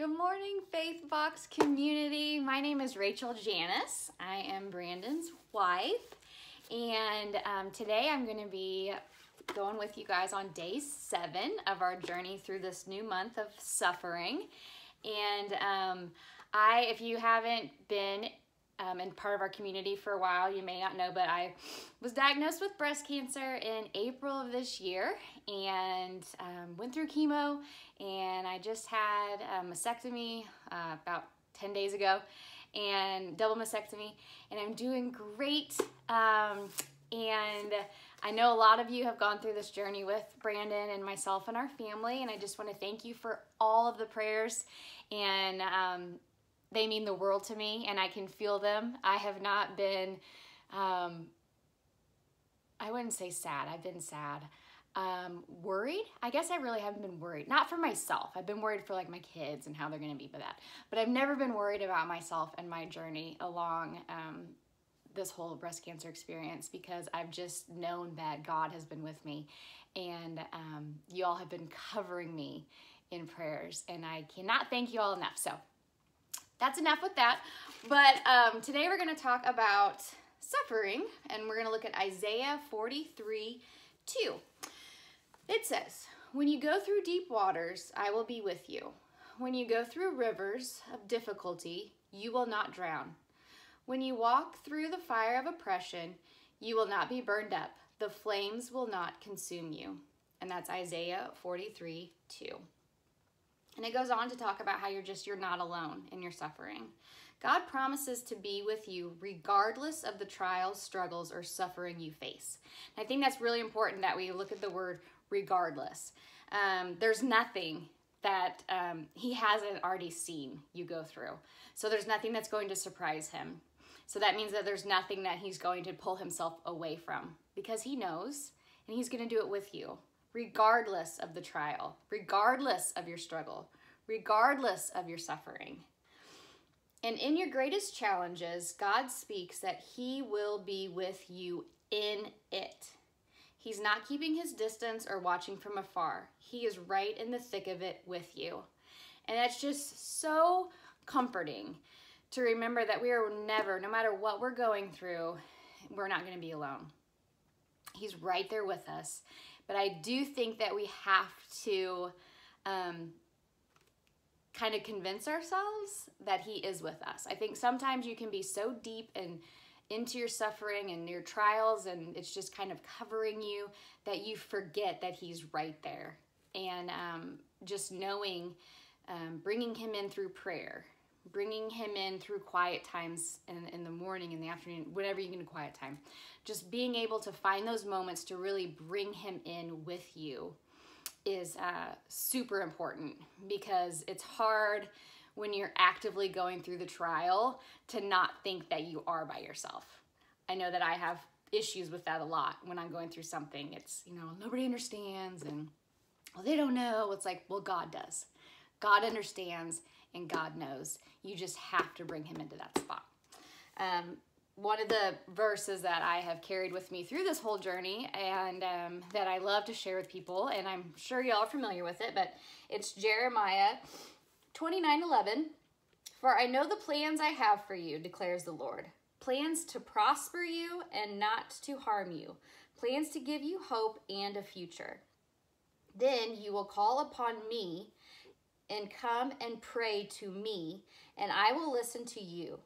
Good morning, Faith Box community. My name is Rachel Janice. I am Brandon's wife, and today I'm going to be going with you guys on day 7 of our journey through this new month of suffering. And if you haven't been in part of our community for a while, you may not know, but I was diagnosed with breast cancer in April of this year and went through chemo, and I just had a mastectomy about 10 days ago, and double mastectomy, and I'm doing great. And I know a lot of you have gone through this journey with Brandon and myself and our family, and I just want to thank you for all of the prayers, and they mean the world to me, and I can feel them. I have not been, I wouldn't say sad, I've been sad. Worried? I guess I really haven't been worried. Not for myself. I've been worried for like my kids and how they're gonna be for that. But I've never been worried about myself and my journey along this whole breast cancer experience, because I've just known that God has been with me, and you all have been covering me in prayers, and I cannot thank you all enough. So that's enough with that. But today we're going to talk about suffering, and we're going to look at Isaiah 43:2. It says, "When you go through deep waters, I will be with you. When you go through rivers of difficulty, you will not drown. When you walk through the fire of oppression, you will not be burned up. The flames will not consume you." And that's Isaiah 43:2. And it goes on to talk about how you're not alone in your suffering. God promises to be with you regardless of the trials, struggles, or suffering you face. And I think that's really important that we look at the word regardless. There's nothing that he hasn't already seen you go through. So there's nothing that's going to surprise him. So that means that there's nothing that he's going to pull himself away from, because he knows, and he's going to do it with you. Regardless of the trial, regardless of your struggle, regardless of your suffering. And in your greatest challenges, God speaks that he will be with you in it. He's not keeping his distance or watching from afar. He is right in the thick of it with you. And that's just so comforting to remember that we are never, no matter what we're going through, we're not going to be alone. He's right there with us. But I do think that we have to kind of convince ourselves that he is with us. I think sometimes you can be so deep and into your suffering and your trials, and it's just kind of covering you, that you forget that he's right there. And just knowing, bringing him in through prayer, bringing him in through quiet times in the morning, in the afternoon, whenever you get a quiet time. Just being able to find those moments to really bring him in with you is super important, because it's hard when you're actively going through the trial to not think that you are by yourself. I know that I have issues with that a lot when I'm going through something. It's, nobody understands, and, well, they don't know. It's like, well, God does. God understands, and God knows. You just have to bring him into that spot. One of the verses that I have carried with me through this whole journey, and that I love to share with people, and I'm sure y'all are familiar with it, but it's Jeremiah 29:11. "For I know the plans I have for you, declares the Lord. Plans to prosper you and not to harm you. Plans to give you hope and a future. Then you will call upon me and come and pray to me, and I will listen to you.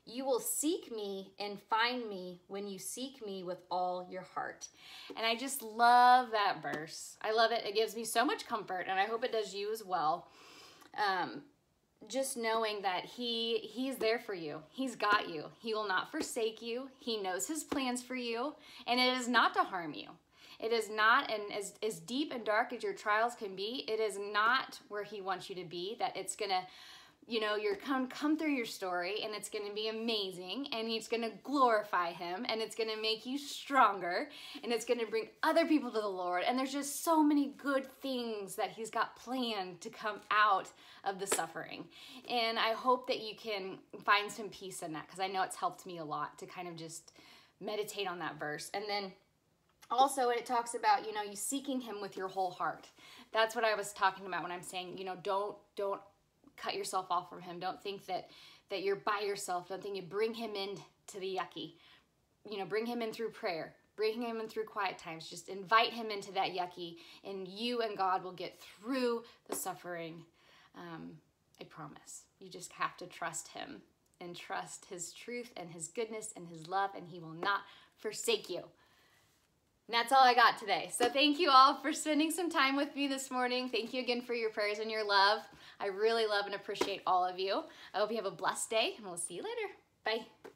You will seek me and find me when you seek me with all your heart." And I just love that verse. I love it. It gives me so much comfort, and I hope it does you as well. Just knowing that he's there for you. He's got you. He will not forsake you. He knows his plans for you, and it is not to harm you. It is not, and as deep and dark as your trials can be, it is not where he wants you to be, that it's going to, you're come through your story, and it's going to be amazing, and it's going to glorify him, and it's going to make you stronger, and it's going to bring other people to the Lord. And there's just so many good things that he's got planned to come out of the suffering. And I hope that you can find some peace in that, because I know it's helped me a lot to kind of just meditate on that verse. And then also, it talks about, you seeking him with your whole heart. That's what I was talking about when I'm saying, don't cut yourself off from him. Don't think that you're by yourself. Don't think you bring him into the yucky. You know, bring him in through prayer. Bring him in through quiet times. Just invite him into that yucky, and you and God will get through the suffering. I promise. You just have to trust him and trust his truth and his goodness and his love, and he will not forsake you. And that's all I got today. So thank you all for spending some time with me this morning. Thank you again for your prayers and your love. I really love and appreciate all of you. I hope you have a blessed day, and we'll see you later. Bye.